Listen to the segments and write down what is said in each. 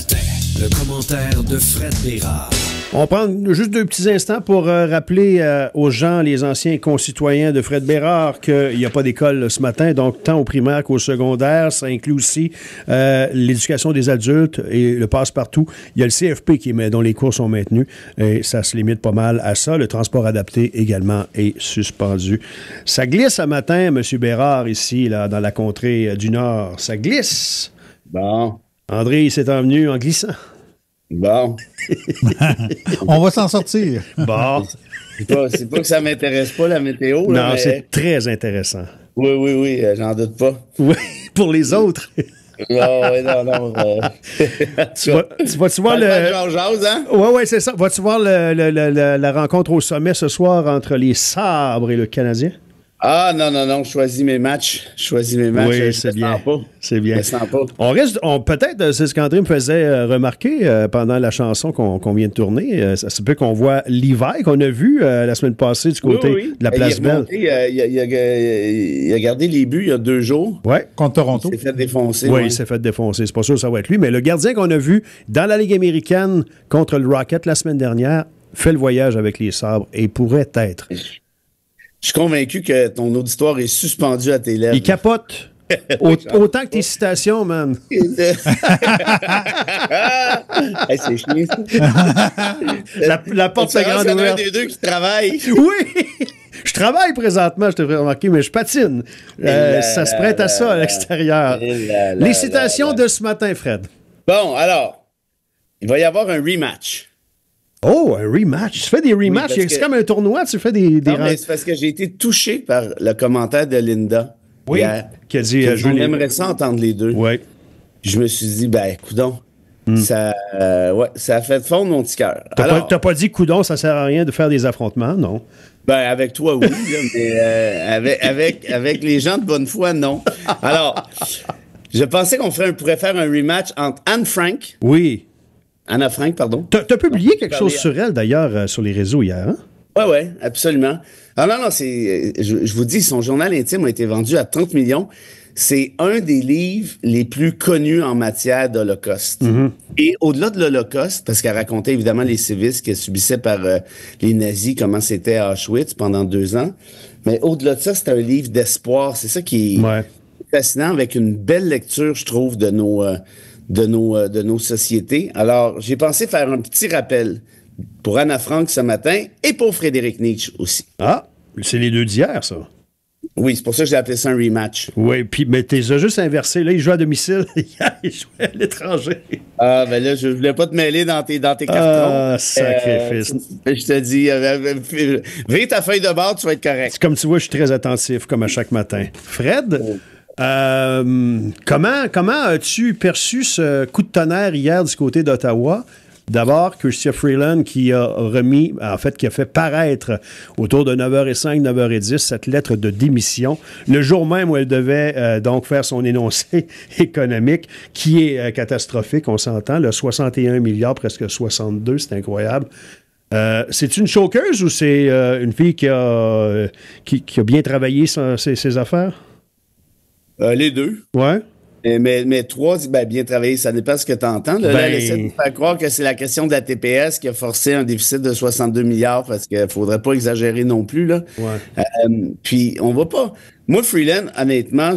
matin. Le commentaire de Fred Bérard. On prend juste 2 petits instants pour rappeler aux gens, les anciens concitoyens de Fred Bérard, qu'il n'y a pas d'école ce matin, donc tant au primaire qu'au secondaire. Ça inclut aussi l'éducation des adultes et le passe-partout. Il y a le CFP dont les cours sont maintenus et ça se limite pas mal à ça. Le transport adapté également est suspendu. Ça glisse ce matin, M. Bérard, ici, là, dans la contrée du Nord. Ça glisse. Bon. André, il s'est envenu en glissant. Bon. On va s'en sortir. Bon. C'est pas que ça m'intéresse pas, la météo. Là, non, mais... c'est très intéressant. Oui, j'en doute pas. Oui, pour les autres. Non. Tu vas-tu voir le... hein? Oui, c'est ça. Vas-tu voir la rencontre au sommet ce soir entre les Sabres et le Canadien? Ah, non, je choisis mes matchs. Oui, c'est bien. C'est bien. Je le sens pas. Peut-être, c'est ce qu'André me faisait remarquer pendant la chanson qu'on vient de tourner. Ça se peut qu'on voit l'hiver qu'on a vu la semaine passée du côté de la Place Belle. Il a gardé les buts il y a 2 jours. Oui. Contre Toronto. Il s'est fait défoncer. Oui, il s'est fait défoncer. C'est pas sûr que ça va être lui, mais le gardien qu'on a vu dans la Ligue américaine contre le Rocket la semaine dernière fait le voyage avec les Sabres et pourrait être... Je suis convaincu que ton auditoire est suspendu à tes lèvres. Il capote. Autant que tes citations, man. Hey, c'est chiant, ça. La porte se grande ouverte. Il y en a un des deux qui travaille. Oui! Je travaille présentement, je te ferai remarquer, mais je patine. Ça se prête à ça à l'extérieur. Les citations de ce matin, Fred. Bon, alors, il va y avoir un rematch. Oh, un rematch. Tu fais des rematchs. C'est comme un tournoi, tu fais des non, mais c'est parce que j'ai été touché par le commentaire de Linda. Oui. Hier, qui a dit... on aimerait ça entendre les deux. Oui. Je me suis dit, coudonc, ça a fait fondre mon petit cœur. T'as pas dit, coudonc, ça sert à rien de faire des affrontements, non? Avec toi, oui, là, mais avec les gens de bonne foi, non. Alors, je pensais qu'on pourrait faire un rematch entre Anne Frank. Oui. Anna Frank, pardon. T'as publié quelque chose sur elle, d'ailleurs, sur les réseaux hier, hein? Oui, absolument. Ah non, je vous dis, son journal intime a été vendu à 30 millions. C'est un des livres les plus connus en matière d'Holocauste. Mm-hmm. Et au-delà de l'Holocauste, parce qu'elle racontait évidemment les sévices qu'elle subissait par les nazis, comment c'était à Auschwitz pendant 2 ans. Mais au-delà de ça, c'est un livre d'espoir. C'est ça qui est fascinant, avec une belle lecture, je trouve, de nos sociétés. Alors, j'ai pensé faire un petit rappel pour Anna Frank ce matin et pour Frédéric Nietzsche aussi. Ah, c'est les deux d'hier, ça. Oui, c'est pour ça que j'ai appelé ça un rematch. Oui, mais t'es juste inversé. Là, il joue à domicile. Hier, il jouait à l'étranger. Ah, ben là, je voulais pas te mêler dans tes cartons. Ah, sacrifice. Je te dis, vire ta feuille de bord, tu vas être correct. Comme tu vois, je suis très attentif, comme à chaque matin. Fred, comment as-tu perçu ce coup de tonnerre hier du côté d'Ottawa? D'abord, Chrystia Freeland qui a fait paraître autour de 9h05, 9h10 cette lettre de démission, le jour même où elle devait donc faire son énoncé économique, qui est catastrophique, on s'entend, le 61 milliards, presque 62, c'est incroyable. C'est une choqueuse ou c'est une fille qui a bien travaillé ses affaires? Les deux. Ouais. Mais 3, bien travaillé, ça dépend ce que tu entends. Là, elle essaie de faire croire que c'est la question de la TPS qui a forcé un déficit de 62 milliards parce qu'il ne faudrait pas exagérer non plus. Là. Ouais. Puis, on va pas... Moi, Freeland, honnêtement,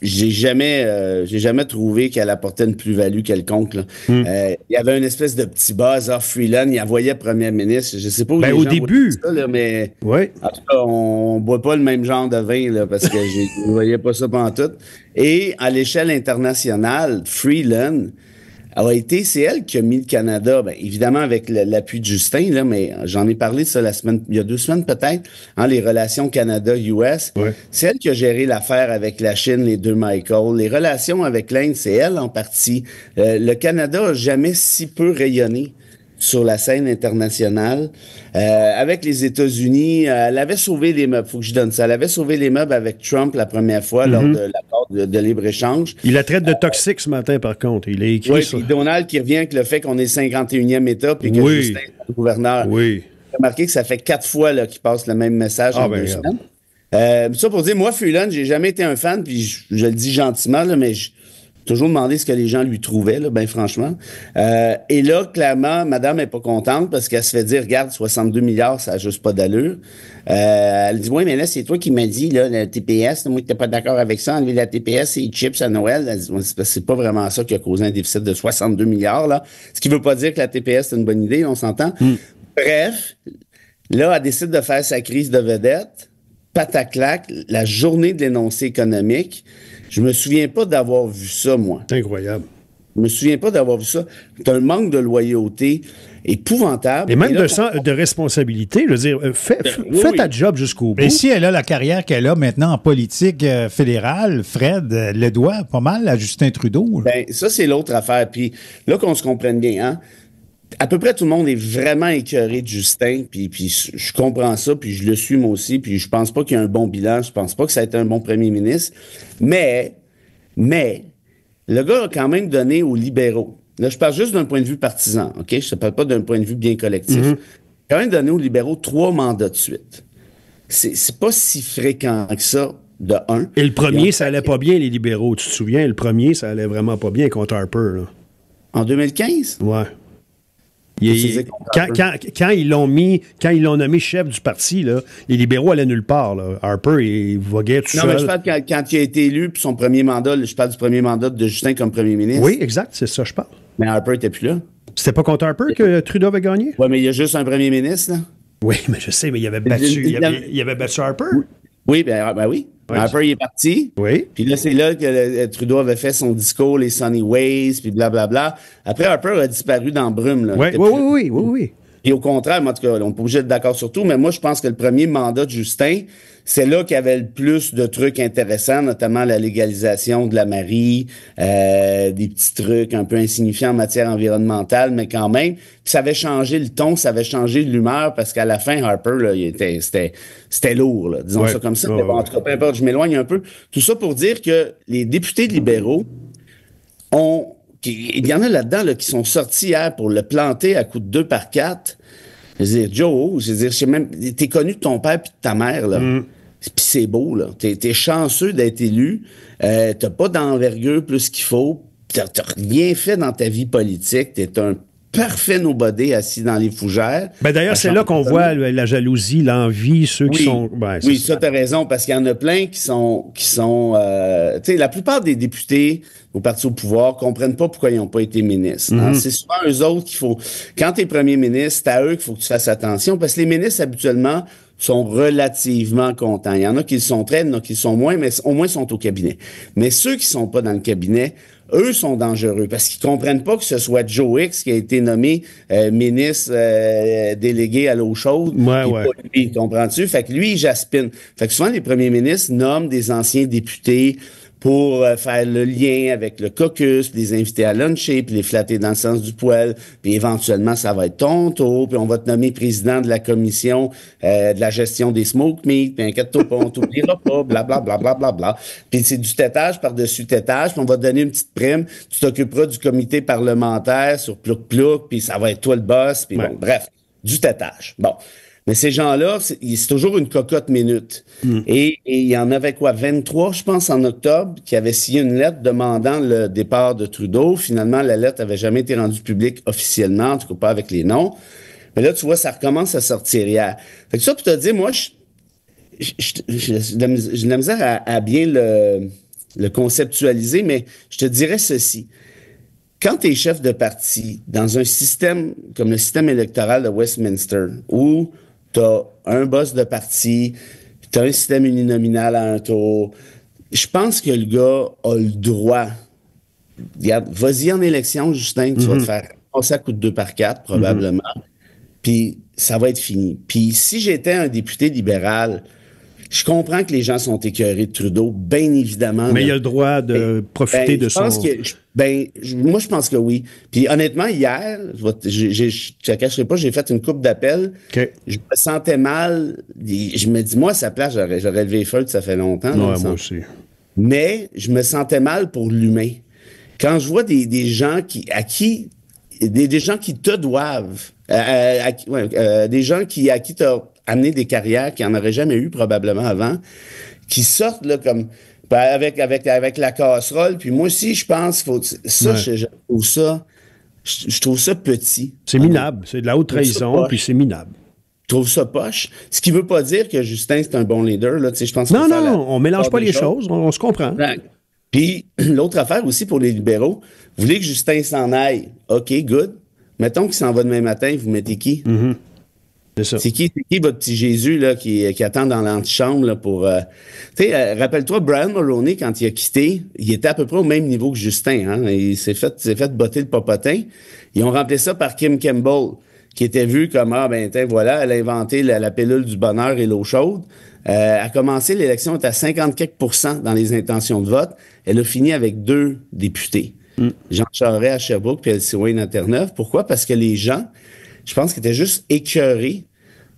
j'ai jamais trouvé qu'elle apportait une plus-value quelconque. Il y avait une espèce de petit buzz off Freeland. Il envoyait premier ministre. Je sais pas où les au gens début. ça, là, mais ouais. En tout cas, on boit pas le même genre de vin là, parce que je voyais pas ça pantoute. Et à l'échelle internationale, Freeland c'est elle qui a mis le Canada, évidemment avec l'appui de Justin, là, mais j'en ai parlé ça il y a 2 semaines peut-être, les relations Canada-US. Ouais. C'est elle qui a géré l'affaire avec la Chine, les 2 Michael. Les relations avec l'Inde, c'est elle en partie. Le Canada a jamais si peu rayonné sur la scène internationale. Avec les États-Unis, elle avait sauvé les meubles. Faut que je donne ça. Elle avait sauvé les meubles avec Trump la première fois lors de l'accord de libre-écge. Il la traite de toxique ce matin, par contre. Il a écrit ça. Oui, puis Donald qui revient avec le fait qu'on est 51e État puis que Justin est le gouverneur. Oui. J'ai remarqué que ça fait 4 fois qu'il passe le même message en 2 semaines. Ça pour dire, moi, Freeland, j'ai jamais été un fan, puis je le dis gentiment, là, mais Toujours demandé ce que les gens lui trouvaient, là, ben franchement. Et là, clairement, madame n'est pas contente parce qu'elle se fait dire, regarde, 62 milliards, ça n'a juste pas d'allure. Elle dit, oui, mais là, c'est toi qui m'as dit, là, la TPS, moi, t'es pas d'accord avec ça, enlever la TPS et les chips à Noël. Elle dit, c'est pas vraiment ça qui a causé un déficit de 62 milliards, là. Ce qui veut pas dire que la TPS, c'est une bonne idée, on s'entend. Bref, là, elle décide de faire sa crise de vedette. Pataclac, la journée de l'énoncé économique. Je me souviens pas d'avoir vu ça, moi. C'est incroyable. Je me souviens pas d'avoir vu ça. C'est un manque de loyauté épouvantable. Et même là, de responsabilité. Je veux dire, fais ta job jusqu'au bout. Et si elle a la carrière qu'elle a maintenant en politique fédérale, Fred le doit pas mal à Justin Trudeau. Ben, ça, c'est l'autre affaire. Puis là, qu'on se comprenne bien, hein? À peu près tout le monde est vraiment écœuré de Justin, puis je comprends ça, puis je le suis moi aussi, puis je pense pas qu'il y a un bon bilan, je pense pas que ça a été un bon premier ministre, mais, le gars a quand même donné aux libéraux, là je parle juste d'un point de vue partisan, OK? Je te parle pas d'un point de vue bien collectif. Il a quand même donné aux libéraux 3 mandats de suite. C'est pas si fréquent que ça, de un. Et le premier, ça allait pas bien, les libéraux, tu te souviens? Le premier, ça allait vraiment pas bien contre Harper, là. En 2015? Ouais. Quand ils l'ont nommé chef du parti, là, les libéraux allaient nulle part. Là. Harper, il voguait tout seul. Non, mais je parle quand il a été élu, puis son premier mandat, je parle du premier mandat de Justin comme premier ministre. Oui, exact, c'est ça, je parle. Mais Harper n'était plus là. C'était pas contre Harper que Trudeau avait gagné? Oui, mais il y a juste un premier ministre, là. Oui, mais je sais, mais il avait battu Harper. Oui, ben oui. Ouais, Harper, il est parti. Oui. Puis là, c'est là que Trudeau avait fait son discours, les Sunny Ways, puis blablabla. Après, Harper a disparu dans Brume. Là. Oui. Et au contraire, en tout cas, on n'est pas obligé d'être d'accord sur tout, mais moi, je pense que le premier mandat de Justin, c'est là qu'il y avait le plus de trucs intéressants, notamment la légalisation de la Marie, des petits trucs un peu insignifiants en matière environnementale, mais quand même. Puis ça avait changé le ton, ça avait changé l'humeur, parce qu'à la fin, Harper, là, c'était lourd, là, disons ça comme ça. Mais bon, en tout cas, peu importe, je m'éloigne un peu. Tout ça pour dire que les députés libéraux il y en a là-dedans là, qui sont sortis hier pour le planter à coups de 2 par 4. Je veux dire, Joe, je veux dire, je sais même, t'es connu de ton père puis de ta mère, là. Puis c'est beau, là. T'es chanceux d'être élu. T'as pas d'envergure plus qu'il faut. T'as rien fait dans ta vie politique. T'es un parfait nobody assis dans les fougères. Ben d'ailleurs, c'est là qu'on voit la jalousie, l'envie, ceux qui sont... Ben, oui, ça, t'as raison, parce qu'il y en a plein qui sont tu sais, la plupart des députés au parti au pouvoir comprennent pas pourquoi ils n'ont pas été ministres. Hein? C'est souvent eux autres qu'il faut... Quand t'es premier ministre, c'est à eux qu'il faut que tu fasses attention, parce que les ministres, habituellement, sont relativement contents. Il y en a qui le sont très, il y en a qui le sont moins, mais au moins sont au cabinet. Mais ceux qui sont pas dans le cabinet, eux sont dangereux parce qu'ils comprennent pas que ce soit Joe X qui a été nommé ministre délégué à l'eau chaude. Ouais. Pas lui, comprends-tu? Fait que lui, il jaspine. Fait que souvent, les premiers ministres nomment des anciens députés pour faire le lien avec le caucus, puis les inviter à luncher, puis les flatter dans le sens du poil, puis éventuellement, ça va être ton tour, puis on va te nommer président de la commission de la gestion des smoke meat, puis inquiète-toi pas, on t'oubliera pas, blablabla. Puis c'est du tétage par-dessus tétage, puis on va te donner une petite prime, tu t'occuperas du comité parlementaire sur plouc-plouc, puis ça va être toi le boss, puis bon, bref, du tétage. Bon. Mais ces gens-là, c'est toujours une cocotte minute. Et il y en avait 23, je pense, en octobre, qui avaient signé une lettre demandant le départ de Trudeau. Finalement, la lettre n'avait jamais été rendue publique officiellement, en tout cas pas avec les noms. Mais là, tu vois, ça recommence à sortir hier. Fait que ça, pour te dire, moi, j'ai de la misère à bien le conceptualiser, mais je te dirais ceci. Quand tu es chef de parti dans un système comme le système électoral de Westminster, où tu as un boss de parti, tu as un système uninominal à un tour, je pense que le gars a le droit. Regarde, vas-y en élection, Justin, tu vas te faire passer à coup de 2 par 4, probablement. Puis ça va être fini. Puis si j'étais un député libéral, je comprends que les gens sont écœurés de Trudeau, bien évidemment. Mais il a le droit de profiter de son... Moi, je pense que oui. Puis honnêtement, hier, je te cacherai pas, j'ai fait une couple d'appels. Okay. Je me sentais mal. Je me dis, moi, à sa place, j'aurais levé les feuilles, ça fait longtemps. Ouais, moi aussi. Mais je me sentais mal pour l'humain. Quand je vois des gens des gens qui te doivent, des gens à qui tu as amené des carrières qui n'en auraient jamais eu probablement avant, qui sortent là comme... Ben, avec la casserole. Puis moi aussi, je pense qu'il faut. Ça, Ouais. je trouve ça. Je trouve ça petit. C'est minable. C'est de la haute trahison, puis c'est minable. Je trouve ça poche. Ce qui veut pas dire que Justin, c'est un bon leader. Là. Tu sais, je pense Non, qu'il faut faire non, on mélange part pas des les choses. On se comprend. Exact. Puis, l'autre affaire aussi pour les libéraux, vous voulez que Justin s'en aille? OK, good. Mettons qu'il s'en va demain matin, vous mettez qui? C'est ça. C'est qui votre petit Jésus là, qui attend dans l'antichambre là, pour... Tu sais, rappelle-toi, Brian Mulroney, quand il a quitté, il était à peu près au même niveau que Justin. Hein? Il s'est fait botter le popotin. Ils ont remplacé ça par Kim Campbell, qui était vue comme, voilà, elle a inventé la pilule du bonheur et l'eau chaude. A commencé, l'élection était à 54% dans les intentions de vote. Elle a fini avec 2 députés. Jean Charest à Sherbrooke puis Elsie Wayne à Terre-Neuve. Pourquoi? Parce que les gens, je pense qu'ils étaient juste écœurés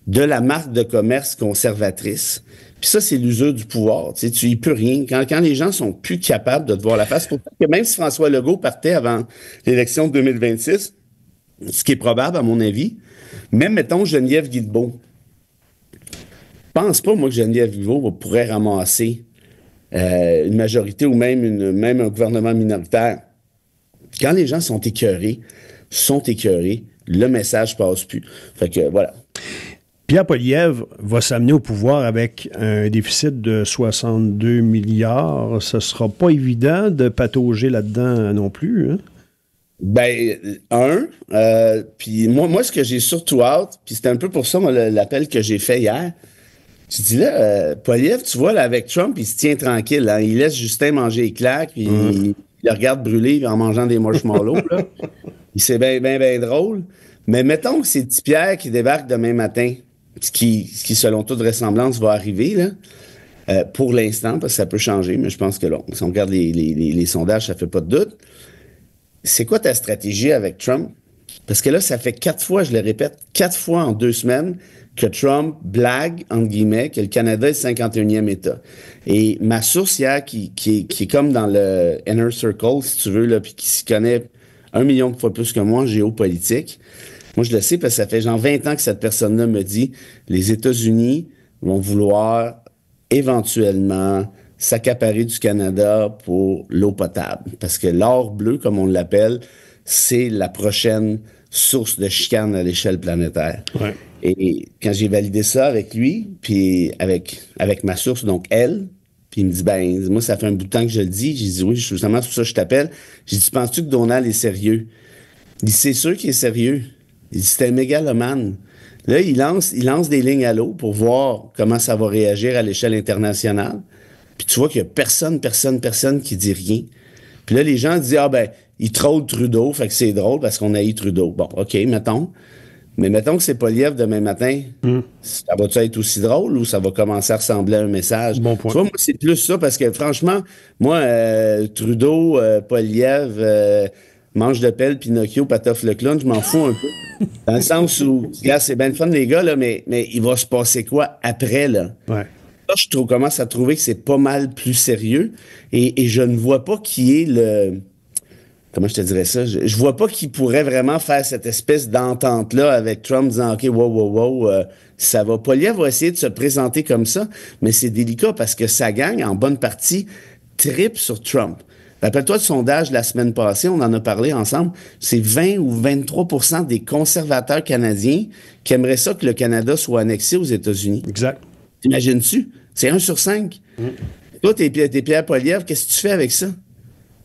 de la marque de commerce conservatrice. Puis ça, c'est l'usure du pouvoir. Tu sais, tu y peux rien. Quand les gens sont plus capables de te voir la face, pour que même si François Legault partait avant l'élection de 2026, ce qui est probable, à mon avis, même, mettons, Geneviève Guilbeault. Je pense pas, moi, que Geneviève Guilbeault pourrait ramasser une majorité ou même un gouvernement minoritaire. Quand les gens sont écœurés, le message passe plus. Fait que, voilà. Pierre Poilievre va s'amener au pouvoir avec un déficit de 62 milliards. Ce sera pas évident de patauger là-dedans non plus. Hein? Ben, puis moi, ce que j'ai surtout hâte, puis c'était un peu pour ça, moi, l'appel que j'ai fait hier, tu dis là, Poilievre, tu vois, là, avec Trump, il se tient tranquille. Hein, il laisse Justin manger les claques, puis il le regarde brûler en mangeant des marshmallows. Là. C'est bien drôle. Mais mettons que c'est petit Pierre qui débarque demain matin, ce qui selon toute vraisemblance, va arriver, là, pour l'instant, parce que ça peut changer, mais je pense que là, si on regarde les sondages, ça fait pas de doute. C'est quoi ta stratégie avec Trump? Parce que là, ça fait 4 fois, je le répète, 4 fois en 2 semaines que Trump blague, entre guillemets, que le Canada est le 51e État. Et ma source hier, qui est comme dans le inner circle, si tu veux, là, puis qui s'y connaît 1 million de fois plus que moi en géopolitique, moi, je le sais parce que ça fait genre 20 ans que cette personne-là me dit les États-Unis vont vouloir éventuellement s'accaparer du Canada pour l'eau potable. Parce que l'or bleu, comme on l'appelle, c'est la prochaine source de chicane à l'échelle planétaire. Ouais. Et quand j'ai validé ça avec lui, puis avec ma source, donc elle, puis il me dit, ben, moi, ça fait un bout de temps que je le dis. J'ai dit, oui, justement, c'est pour ça que je t'appelle. J'ai dit, penses-tu que Donald est sérieux? Il dit, c'est sûr qu'il est sérieux. Il dit, c'est un mégalomane. Là, il lance des lignes à l'eau pour voir comment ça va réagir à l'échelle internationale. Puis tu vois qu'il y a personne qui dit rien. Puis là, les gens disent, il troll Trudeau, fait que c'est drôle parce qu'on haït Trudeau. Bon, OK, mettons. Mais mettons que c'est Poilievre demain matin. Ça va-tu être aussi drôle ou ça va commencer à ressembler à un message? Bon point. Tu vois, moi, c'est plus ça parce que franchement, moi, Trudeau, Poilievre, Manche de pelle, Pinocchio, Patoff le clown, je m'en fous un peu. Dans le sens où, regarde, c'est bien le fun, les gars, là, mais il va se passer quoi après, là? Ouais. Là, je commence à trouver que c'est pas mal plus sérieux et je ne vois pas qui est le... Comment je te dirais ça? Je vois pas qui pourrait vraiment faire cette espèce d'entente-là avec Trump disant, OK, wow, ça va. Poilievre va essayer de se présenter comme ça, mais c'est délicat parce que sa gang, en bonne partie, tripe sur Trump. Rappelle-toi le sondage la semaine passée, on en a parlé ensemble, c'est 20 ou 23% des conservateurs canadiens qui aimeraient ça que le Canada soit annexé aux États-Unis. Exact. T'imagines-tu? C'est 1 sur 5. Toi, t'es Pierre Poilievre, qu'est-ce que tu fais avec ça?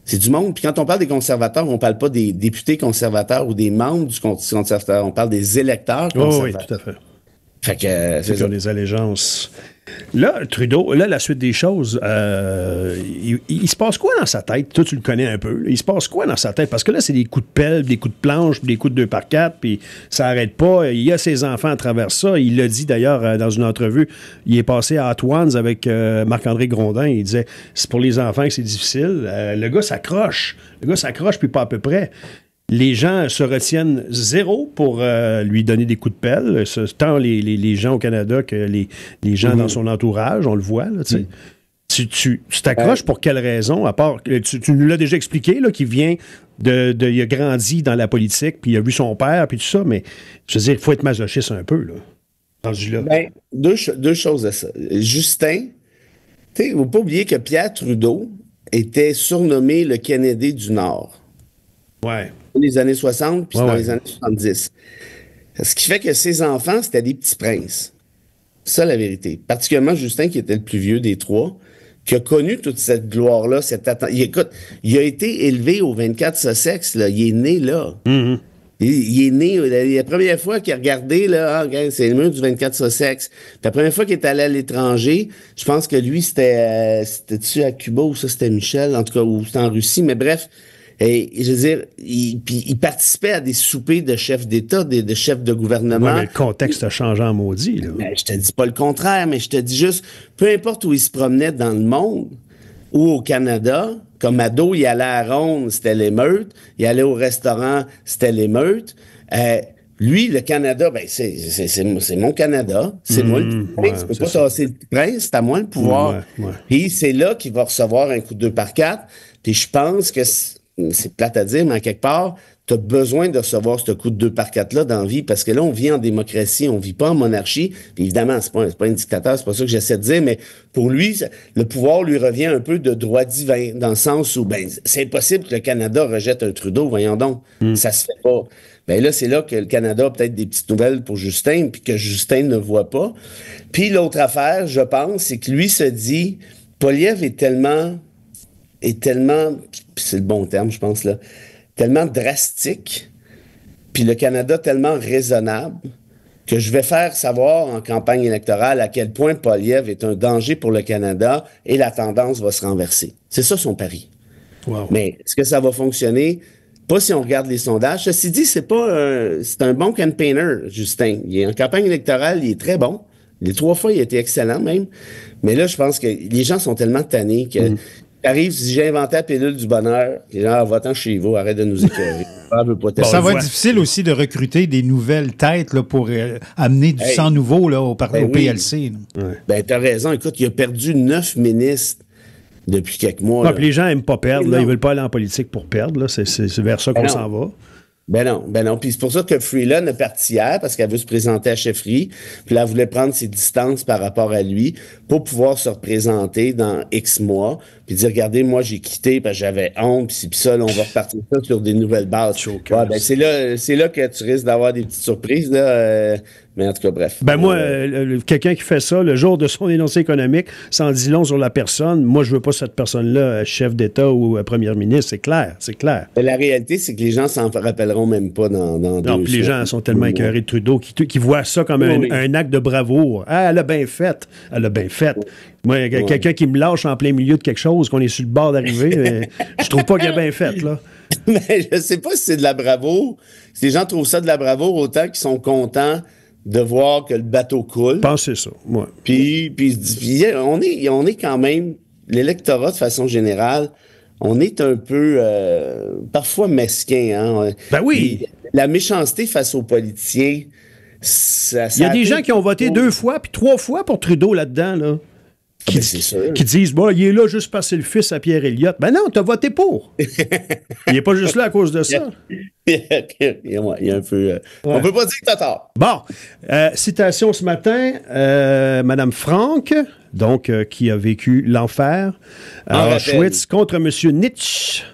C'est du monde. Puis quand on parle des conservateurs, on parle pas des députés conservateurs ou des membres du conservateur. On parle des électeurs conservateurs. Oui, tout à fait. Fait que c'est ça. Des allégeances. Là, Trudeau, là, la suite des choses, il se passe quoi dans sa tête? Toi, tu le connais un peu. Là. Il se passe quoi dans sa tête? Parce que là, c'est des coups de pelle, des coups de planche, des coups de 2x4, puis ça n'arrête pas. Il y a ses enfants à travers ça. Il l'a dit d'ailleurs dans une entrevue. Il est passé à Hot avec Marc-André Grondin. Il disait, c'est pour les enfants que c'est difficile. Le gars s'accroche. Puis pas à peu près. Les gens se retiennent zéro pour lui donner des coups de pelle, tant les gens au Canada que les gens dans son entourage, on le voit. Là, tu t'accroches pour quelle raison, à part, tu nous l'as déjà expliqué, là, qu'il vient il a grandi dans la politique, puis il a vu son père, puis tout ça, mais je veux dire, il faut être masochiste un peu, là, rendu là. Ben, deux choses à ça. Justin, il ne faut pas oublier que Pierre Trudeau était surnommé le Kennedy du Nord. Ouais. Dans les années 60 puis Ouais, dans ouais. les années 70. Ce qui fait que ses enfants, c'était des petits princes. C'est ça, la vérité. Particulièrement Justin, qui était le plus vieux des trois, qui a connu toute cette gloire-là, Écoute, il a été élevé au 24 Sussex, là. Il est né là. Mm-hmm. Il est né, la première fois qu'il a regardé, là, regarde, c'est le mur du 24 Sussex. Puis la première fois qu'il est allé à l'étranger, je pense que lui, c'était-tu à Cuba ou ça, c'était Michel, en tout cas, ou c'était en Russie, mais bref. Et je veux dire, il participait à des soupers de chefs d'État, de chefs de gouvernement. Ouais, mais le contexte a changé en maudit, là. Ben, je te dis pas le contraire, mais je te dis juste, peu importe où il se promenait dans le monde ou au Canada, comme ado, il allait à Ronde, c'était l'émeute. Il allait au restaurant, c'était l'émeute. Lui, le Canada, ben c'est mon Canada. C'est moi le prince. ouais, Je peux c'est pas ça. tasser le prince, c'est à moi le pouvoir. Ouais. Puis c'est là qu'il va recevoir un coup de 2 par 4. Puis je pense que c'est plate à dire, mais en quelque part, tu as besoin de recevoir ce coup de 2 par 4-là dans la vie, parce que là, on vit en démocratie, on vit pas en monarchie. Puis évidemment, c'est pas un dictateur, c'est pas ça que j'essaie de dire, mais pour lui, le pouvoir lui revient un peu de droit divin, dans le sens où, ben, c'est impossible que le Canada rejette un Trudeau, voyons donc. Ça se fait pas. Ben là, c'est là que le Canada a peut-être des petites nouvelles pour Justin, puis que Justin ne voit pas. Puis l'autre affaire, je pense, c'est que lui se dit, Poilievre est tellement, c'est le bon terme, je pense, là, tellement drastique, puis le Canada tellement raisonnable, que je vais faire savoir en campagne électorale à quel point Poilievre est un danger pour le Canada et la tendance va se renverser. C'est ça son pari. Wow. Mais est-ce que ça va fonctionner? Pas si on regarde les sondages. Ceci dit, c'est un bon campaigner, Justin. Il est en campagne électorale, il est très bon. Les 3 fois, il a été excellent même. Mais là, je pense que les gens sont tellement tannés que arrive, si j'ai inventé la pilule du bonheur, les gens, va-t'en chez vous, arrête de nous écœurer. Ça va être difficile aussi de recruter des nouvelles têtes là, pour amener du sang nouveau là, au oui. PLC. Ben, t'as raison. Écoute, il a perdu 9 ministres depuis quelques mois. Ouais, là. puis les gens n'aiment pas perdre. Là, Non. ils veulent pas aller en politique pour perdre. Là. C'est vers ça qu'on non. s'en va. Ben non. Puis c'est pour ça que Freeland est parti hier, parce qu'elle veut se présenter à la chefferie. Puis là, elle voulait prendre ses distances par rapport à lui pour pouvoir se représenter dans X mois. Puis dire, regardez, moi, j'ai quitté parce que j'avais honte. Puis ça, là, on va repartir ça sur des nouvelles bases. Chokers. Ouais, ben c'est là que tu risques d'avoir des petites surprises. Là, mais en tout cas, bref. Ben moi, quelqu'un qui fait ça le jour de son énoncé économique, ça en dit long sur la personne. Moi, je veux pas cette personne-là, chef d'État ou premier ministre. C'est clair. Mais la réalité, c'est que les gens s'en rappelleront même pas dans Non, 2 puis les gens sont tellement écœurés de Trudeau qui voient ça comme Oui. un acte de bravoure. Ah, elle a bien fait. Elle a bien fait. Moi, quelqu'un qui me lâche en plein milieu de quelque chose, qu'on est sur le bord d'arriver, je trouve pas qu'il a bien fait, là. Mais je sais pas si c'est de la bravoure. Si les gens trouvent ça de la bravoure, autant qu'ils sont contents de voir que le bateau coule. Pensez ça, moi. Puis on est quand même, l'électorat de façon générale, on est un peu parfois mesquin. Hein? Ben oui. Puis la méchanceté face aux politiciens, Il y a des gens qui ont voté 2 fois puis 3 fois pour Trudeau là-dedans, là. Ben, c'est sûr. Qui disent, bon, il est là juste parce que c'est le fils à Pierre Elliott. Ben non, t'as voté pour. Il n'est pas juste là à cause de ça. il y a un peu. On peut pas dire que t'as tort. Bon, citation ce matin, Madame Frank, donc qui a vécu l'enfer à Auschwitz contre M. Nietzsche.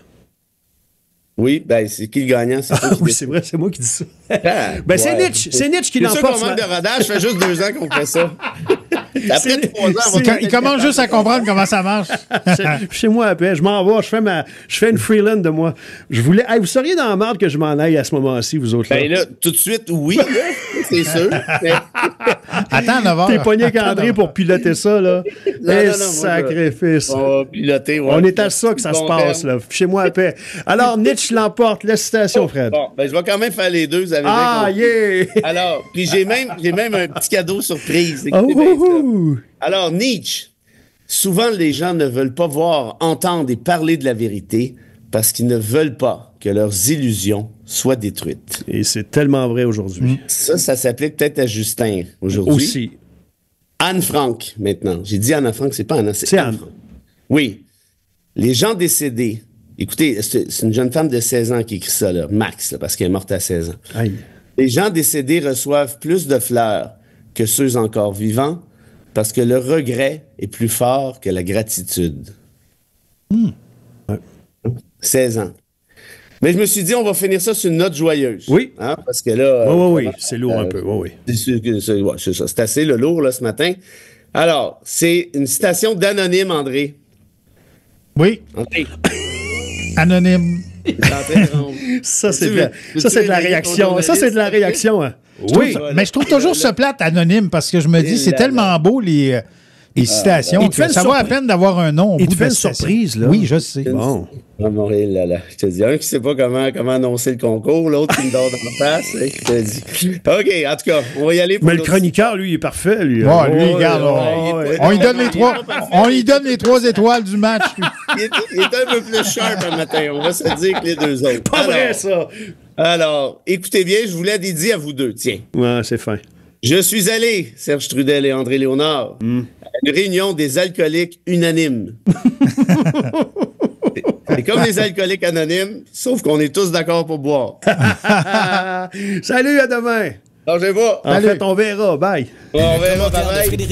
Oui, ben c'est qui le gagnant? C'est toi qui Oui, décide. c'est vrai, c'est moi qui dis ça. Ah, Ben c'est ouais. Nietzsche, c'est Nietzsche qui C'est sûr l'emporte. qu'on manque de rodage, ça fait juste 2 ans qu'on fait ça. Après 3 ans, on va Il commence juste à comprendre comment ça marche. Chez moi, après, je m'en vais, je fais une freelance de moi. Je voulais, hey, vous seriez dans la merde que je m'en aille à ce moment-ci, vous autres là. Ben là, tout de suite, oui, là, c'est sûr. Attends, 9 heures. T'es pogné avec André pour piloter ça, là. Non, Eh, moi, sacrifice. On va piloter, ouais. On est à ça que ça se passe, là. Chez moi, après. Alors, Nietzsche l'emporte. La citation, Fred. Bon, ben je vais quand même faire les 2, vous avez bien Ah, compris. yeah! Alors, puis j'ai même un petit cadeau surprise. Oh, Écoutez bien ça. ouh. Alors, Nietzsche, souvent les gens ne veulent pas voir, entendre et parler de la vérité parce qu'ils ne veulent pas que leurs illusions soient détruites. Et c'est tellement vrai aujourd'hui. Ça s'applique peut-être à Justin aujourd'hui. Aussi. Anne Frank, maintenant. J'ai dit Anne Frank, c'est pas Anne, C'est c'est Anne. Anne Frank. Oui. Les gens décédés. Écoutez, c'est une jeune femme de 16 ans qui écrit ça, là, Max, là, parce qu'elle est morte à 16 ans. Aïe. Les gens décédés reçoivent plus de fleurs que ceux encore vivants parce que le regret est plus fort que la gratitude. Ouais. 16 ans. Mais je me suis dit, on va finir ça sur une note joyeuse. Oui. Hein, parce que là... Oui, c'est lourd un peu. Oui, oui. C'est ça. C'est assez le lourd, là, ce matin. Alors, c'est une citation d'Anonyme, André. Oui, André, anonyme. t'es en train de rendre. Ça, c'est Tu de la, veux- ça, c'est de la veux réaction. ton Ça, c'est de la réaction. Hein. Oui. Mais je trouve toujours ça plate, anonyme, parce que je me dis, c'est tellement beau, les citations, Il te fait que une ça vaut la surprise. peine d'avoir un nom au Il bout te de fait la une citation. surprise, là. Oui, je sais. Bon. Oh, non, là, là. Je te dis, un qui sait pas comment annoncer le concours, l'autre qui me dort dans la face. Je te dis. OK, en tout cas, on va y aller pour Mais le l'autre- chroniqueur, lui, il est parfait. Lui, Bon, lui, regarde, ouais. on lui donne les trois étoiles du match. lui. Il est un peu plus sharp un matin, on va se dire que les deux autres. Pas vrai, ça. Alors, écoutez bien, je vous l'ai dédié à vous deux, tiens. Ouais, c'est fin. Je suis allé, Serge Trudel et André Léonard, à une réunion des alcooliques unanimes. C'est comme les alcooliques anonymes, sauf qu'on est tous d'accord pour boire. Salut, à demain. Alors, je vais pas. En fait, on verra. Bye. On verra, Commentaire de bye-bye. Frédéric